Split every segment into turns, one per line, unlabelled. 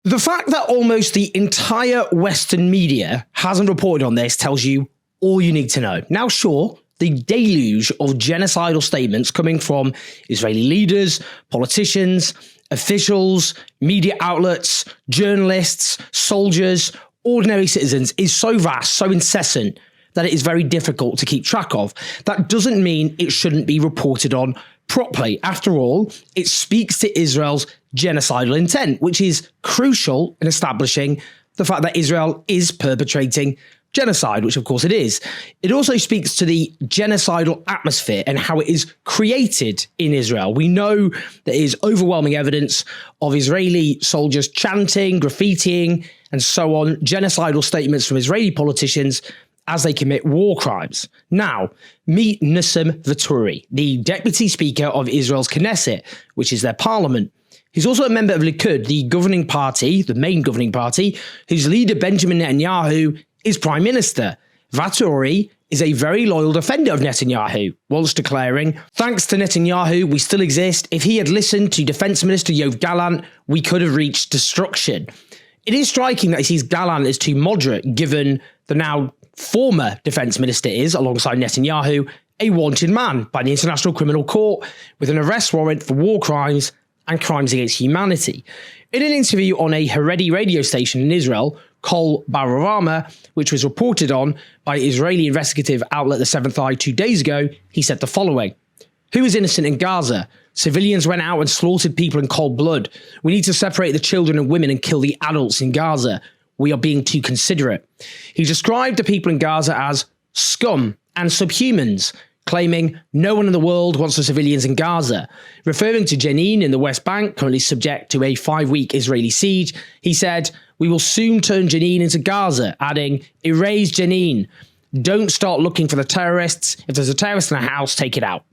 The fact that almost the entire Western media hasn't reported on this tells you all you need to know. Now, sure, the deluge of genocidal statements coming from Israeli leaders, politicians, officials, media outlets, journalists, soldiers, ordinary citizens is so vast, so incessant, that it is very difficult to keep track of. That doesn't mean it shouldn't be reported on properly. After all, it speaks to Israel's genocidal intent, which is crucial in establishing the fact that Israel is perpetrating genocide, which of course it is. It also speaks to the genocidal atmosphere and how it is created in Israel. We know there is overwhelming evidence of Israeli soldiers chanting, graffitiing, and so on, genocidal statements from Israeli politicians as they commit war crimes. Now, meet Nissim Vaturi, the deputy speaker of Israel's Knesset, which is their parliament. He's also a member of Likud, the governing party, the main governing party, whose leader Benjamin Netanyahu is prime minister. Vaturi is a very loyal defender of Netanyahu, whilst declaring, "Thanks to Netanyahu, we still exist. If he had listened to Defense Minister Yoav Gallant, we could have reached destruction." It is striking that he sees Gallant as too moderate, given the now former defense minister is, alongside Netanyahu, a wanted man by the International Criminal Court with an arrest warrant for war crimes and crimes against humanity. In an interview on a Haredi radio station in Israel, Kol Barorama, which was reported on by Israeli investigative outlet The Seventh Eye 2 days ago, he said the following: "Who is innocent in Gaza? Civilians went out and slaughtered people in cold blood. We need to separate the children and women and kill the adults in Gaza. We are being too considerate." He described the people in Gaza as scum and subhumans, claiming no one in the world wants the civilians in Gaza. Referring to Jenin in the West Bank, currently subject to a 5-week Israeli siege, he said, "We will soon turn Jenin into Gaza," adding, "Erase Jenin. Don't start looking for the terrorists. If there's a terrorist in a house, take it out."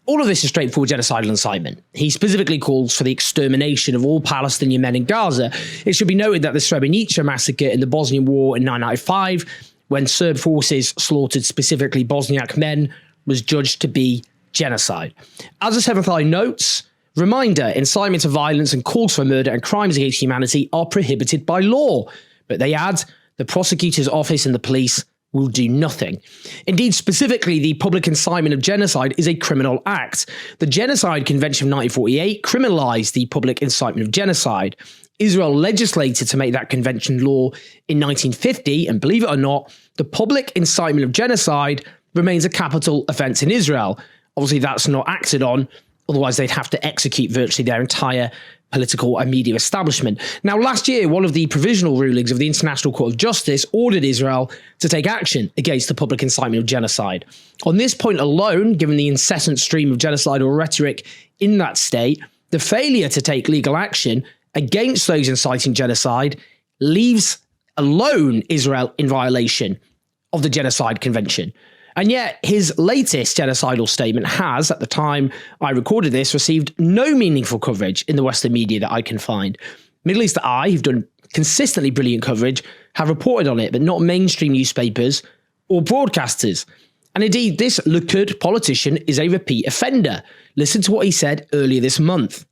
All of this is straightforward genocidal incitement. He specifically calls for the extermination of all Palestinian men in Gaza. It should be noted that the Srebrenica massacre in the Bosnian War in 1995, when Serb forces slaughtered specifically Bosniak men, was judged to be genocide. As the Seventh Eye notes, reminder, incitement to violence and calls for murder and crimes against humanity are prohibited by law. But they add, the prosecutor's office and the police will do nothing. Indeed, specifically, the public incitement of genocide is a criminal act. The Genocide Convention of 1948 criminalized the public incitement of genocide. Israel legislated to make that convention law in 1950, and believe it or not, the public incitement of genocide remains a capital offence in Israel. Obviously, that's not acted on, otherwise they'd have to execute virtually their entire political and media establishment. Now, last year, one of the provisional rulings of the International Court of Justice ordered Israel to take action against the public incitement of genocide. On this point alone, given the incessant stream of genocidal rhetoric in that state, the failure to take legal action against those inciting genocide leaves alone Israel in violation of the Genocide Convention. And yet, his latest genocidal statement has, at the time I recorded this, received no meaningful coverage in the Western media that I can find. Middle East Eye, who've done consistently brilliant coverage, have reported on it, but not mainstream newspapers or broadcasters. And indeed, this Likud politician is a repeat offender. Listen to what he said earlier this month.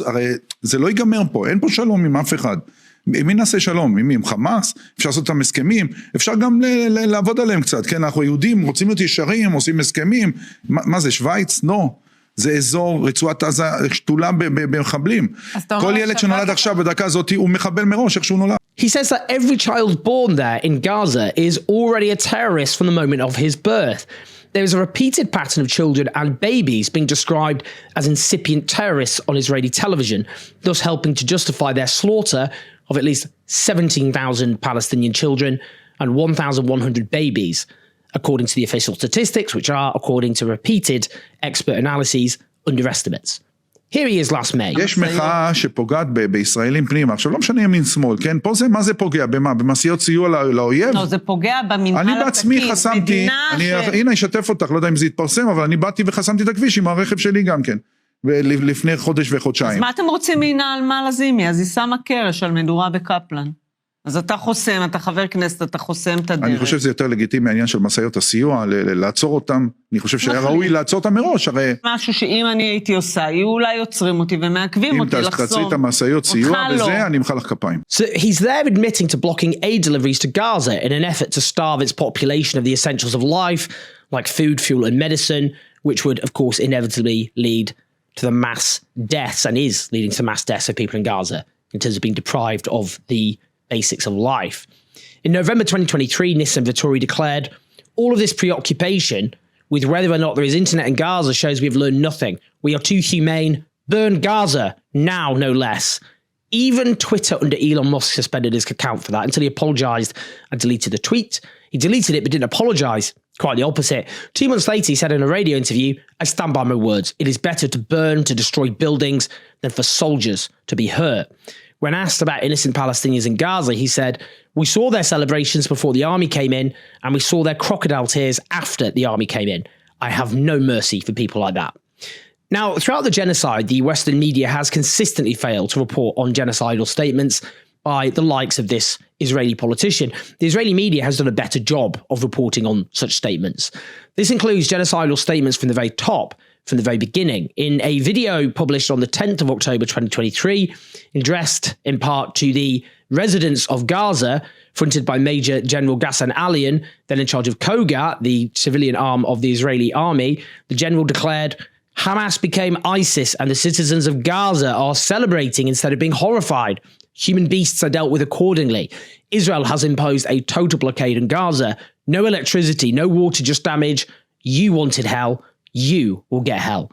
הרי זה לא ייגמר פה, אין פה שלום עם אף אחד. מי נעשה שלום? עם חמאס? אפשר לעשות אותם הסכמים? אפשר גם לעבוד עליהם קצת, כן? אנחנו יהודים, רוצים להיות ישרים, עושים הסכמים. מה זה, שוויץ? לא. זה אזור, רצועת עזה, שתולה במחבלים. כל ילד שנולד עכשיו בדקה הזאת, הוא מחבל מראש, איך שהוא נולד.
He says that every child born there in Gaza is already a terrorist from the moment of his birth. There is a repeated pattern of children and babies being described as incipient terrorists on Israeli television, thus helping to justify their slaughter of at least 17,000 Palestinian children and 1,100 babies, according to the official statistics, which are, according to repeated expert analyses, underestimates. Here he is last May.
יש מחאה שפוגעת בישראלים פנימה. עכשיו לא משנה ימין שמאל, כן? פה זה, מה זה פוגע? במה? במעשיות סיוע לאויב?
לא, זה פוגע במנהל התקין.
אני בעצמי חסמתי, הנה אשתף אותך, לא יודע אם זה יתפרסם, אבל אני באתי וחסמתי את הכביש עם הרכב שלי גם כן. לפני חודש וחודשיים.
אז מה אתם רוצים מנהל לזימי? אז היא שמה קרש על מדורה בקפלן. אז אתה חוסם, אתה חבר כנסת, אתה חוסם את הדרך.
אני חושב שזה יותר לגיטימי העניין של משאיות הסיוע, לעצור אותם, אני חושב שהיה ראוי לעצור אותם מראש, הרי...
משהו שאם אני הייתי עושה, היו אולי עוצרים אותי ומעכבים אותי לחסום.
אם תעצרי את המשאיות סיוע בזה, אני אמחא לך כפיים.
So he's there admitting to blocking aid deliveries to Gaza in an effort to starve its population of the essentials of life, like food, fuel and medicine, which would, of course, inevitably lead to the mass deaths, and is leading to mass deaths of people in Gaza, in terms of being deprived of the basics of life. In November 2023, Nissim Vaturi declared, all of this preoccupation with whether or not there is internet in Gaza shows we've learned nothing. We are too humane. Burn Gaza, now no less. Even Twitter under Elon Musk suspended his account for that until he apologized and deleted the tweet. He deleted it but didn't apologize. Quite the opposite. 2 months later, he said in a radio interview, I stand by my words. It is better to burn, to destroy buildings than for soldiers to be hurt. When asked about innocent Palestinians in Gaza, he said, we saw their celebrations before the army came in, and we saw their crocodile tears after the army came in. I have no mercy for people like that. Now, throughout the genocide, the Western media has consistently failed to report on genocidal statements by the likes of this Israeli politician. The Israeli media has done a better job of reporting on such statements. This includes genocidal statements from the very top, from the very beginning. In a video published on the 10th of October 2023, addressed in part to the residents of Gaza, fronted by Major General Ghassan Alian, then in charge of Kogat, the civilian arm of the Israeli army, the general declared, Hamas became ISIS and the citizens of Gaza are celebrating instead of being horrified. Human beasts are dealt with accordingly. Israel has imposed a total blockade in Gaza. No electricity, no water, just damage. You wanted hell. You will get hell.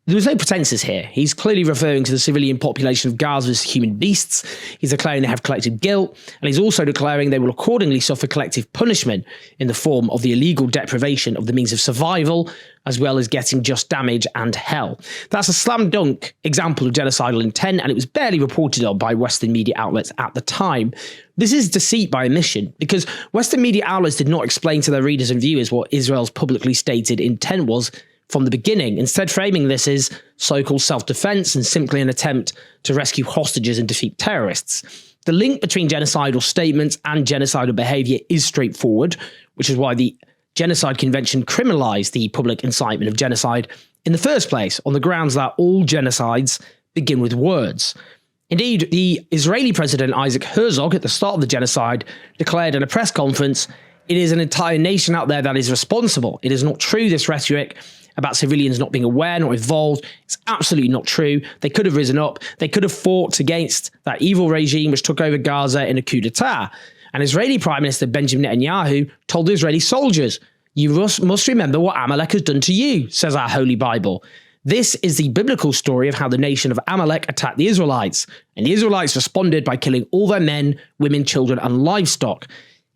There was no pretenses here. He's clearly referring to the civilian population of Gaza as human beasts. He's declaring they have collective guilt, and he's also declaring they will accordingly suffer collective punishment in the form of the illegal deprivation of the means of survival, as well as getting just damage and hell. That's a slam dunk example of genocidal intent, and it was barely reported on by Western media outlets at the time. This is deceit by omission, because Western media outlets did not explain to their readers and viewers what Israel's publicly stated intent was from the beginning, instead framing this as so-called self-defense and simply an attempt to rescue hostages and defeat terrorists. The link between genocidal statements and genocidal behavior is straightforward, which is why the Genocide Convention criminalized the public incitement of genocide in the first place, on the grounds that all genocides begin with words. Indeed, the Israeli President Isaac Herzog, at the start of the genocide, declared in a press conference, it is an entire nation out there that is responsible. It is not true, this rhetoric about civilians not being aware, not involved. It's absolutely not true. They could have risen up. They could have fought against that evil regime which took over Gaza in a coup d'etat. And Israeli Prime Minister Benjamin Netanyahu told the Israeli soldiers, you must remember what Amalek has done to you, says our Holy Bible. This is the biblical story of how the nation of Amalek attacked the Israelites. And the Israelites responded by killing all their men, women, children, and livestock.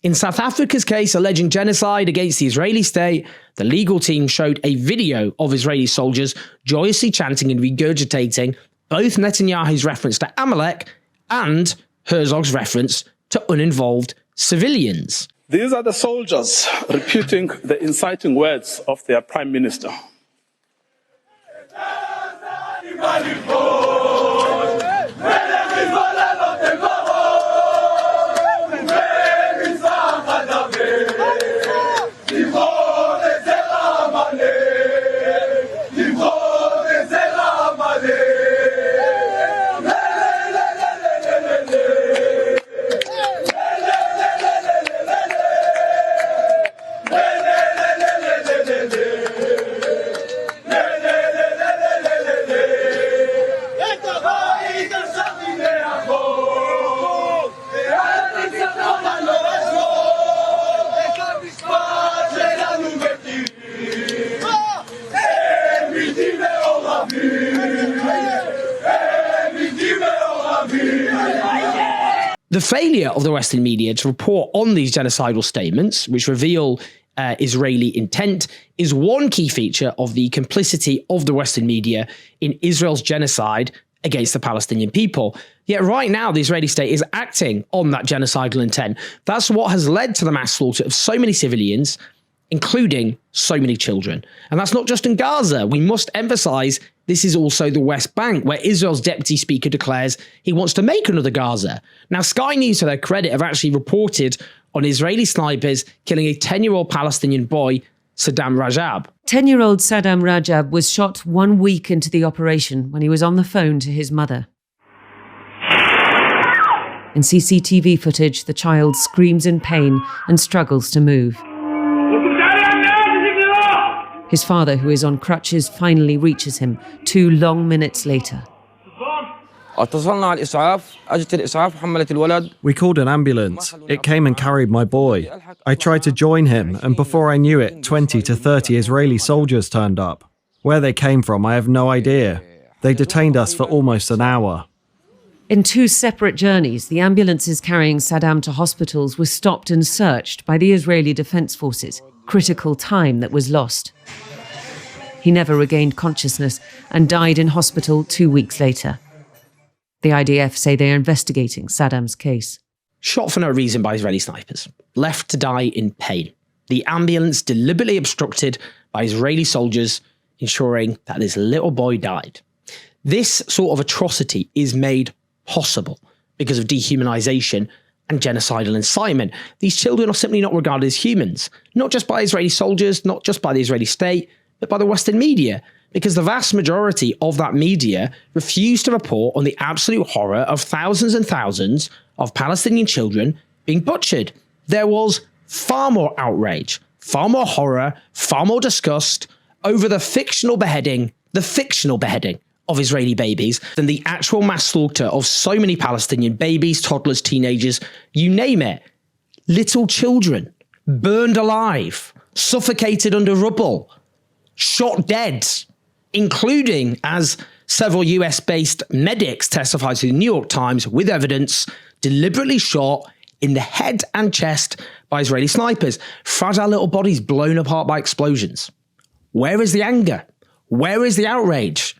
In South Africa's case alleging genocide against the Israeli state, the legal team showed a video of Israeli soldiers joyously chanting and regurgitating both Netanyahu's reference to Amalek and Herzog's reference to uninvolved civilians.
These are the soldiers repeating the inciting words of their prime minister.
The failure of the Western media to report on these genocidal statements, which reveal Israeli intent, is one key feature of the complicity of the Western media in Israel's genocide against the Palestinian people. Yet right now, the Israeli state is acting on that genocidal intent. That's what has led to the mass slaughter of so many civilians, including so many children. And that's not just in Gaza. We must emphasize This is also the West Bank, where Israel's deputy speaker declares he wants to make another Gaza. Now, Sky News, to their credit, have actually reported on Israeli snipers killing a 10-year-old Palestinian boy, Saddam Rajab.
10-year-old Saddam Rajab was shot 1 week into the operation when he was on the phone to his mother. In CCTV footage, the child screams in pain and struggles to move. His father, who is on crutches, finally reaches him 2 long minutes later.
We called an ambulance. It came and carried my boy. I tried to join him, and before I knew it, 20 to 30 Israeli soldiers turned up. Where they came from, I have no idea. They detained us for almost an hour.
In 2 separate journeys, the ambulances carrying Saddam to hospitals were stopped and searched by the Israeli Defense Forces. Critical time that was lost. He never regained consciousness and died in hospital 2 weeks later. The IDF say they are investigating Saddam's case.
Shot for no reason by Israeli snipers, left to die in pain. The ambulance deliberately obstructed by Israeli soldiers, ensuring that this little boy died. This sort of atrocity is made possible because of dehumanization and genocidal incitement. These children are simply not regarded as humans, not just by Israeli soldiers, not just by the Israeli state, but by the Western media, because the vast majority of that media refuse to report on the absolute horror of thousands and thousands of Palestinian children being butchered. There was far more outrage, far more horror, far more disgust over the fictional beheading of Israeli babies than the actual mass slaughter of so many Palestinian babies, toddlers, teenagers, you name it. Little children, burned alive, suffocated under rubble, shot dead, including, as several US-based medics testified to the New York Times with evidence, deliberately shot in the head and chest by Israeli snipers, fragile little bodies blown apart by explosions. Where is the anger? Where is the outrage?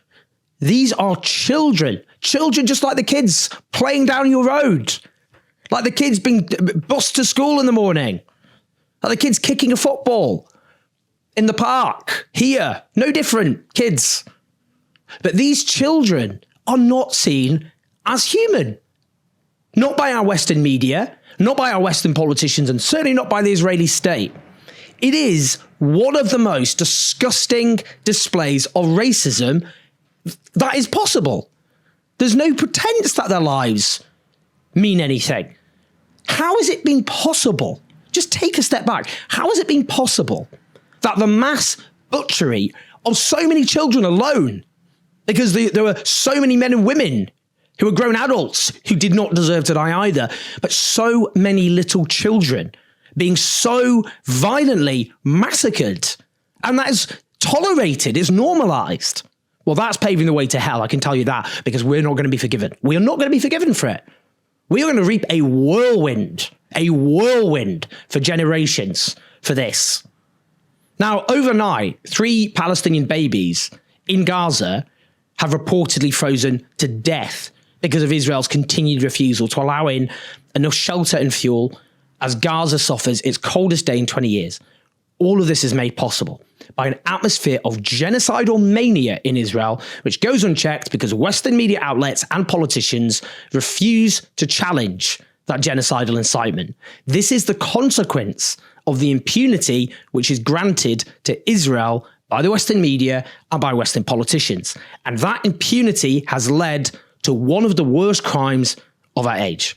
These are children just like the kids playing down your road, like the kids being bused to school in the morning, like the kids kicking a football in the park, here, no different, kids. But these children are not seen as human. Not by our Western media, not by our Western politicians, and certainly not by the Israeli state. It is one of the most disgusting displays of racism that is possible. There's no pretense that their lives mean anything. How has it been possible? Just take a step back. How has it been possible that the mass butchery of so many children alone, because there were so many men and women who were grown adults who did not deserve to die either, but so many little children being so violently massacred, and that is tolerated, is normalized. Well, that's paving the way to hell, I can tell you that, because we're not going to be forgiven. We are not going to be forgiven for it. We are going to reap a whirlwind for generations for this. Now, overnight, 3 Palestinian babies in Gaza have reportedly frozen to death because of Israel's continued refusal to allow in enough shelter and fuel as Gaza suffers its coldest day in 20 years. All of this is made possible by an atmosphere of genocidal mania in Israel, which goes unchecked because Western media outlets and politicians refuse to challenge that genocidal incitement. This is the consequence of the impunity which is granted to Israel by the Western media and by Western politicians. And that impunity has led to one of the worst crimes of our age.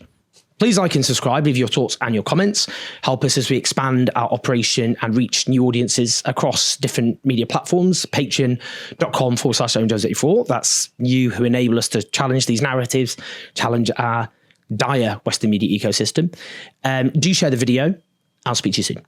Please like and subscribe, leave your thoughts and your comments. Help us as we expand our operation and reach new audiences across different media platforms. Patreon.com/OwenJones84. That's you who enable us to challenge these narratives, challenge our dire Western media ecosystem. Do share the video. I'll speak to you soon.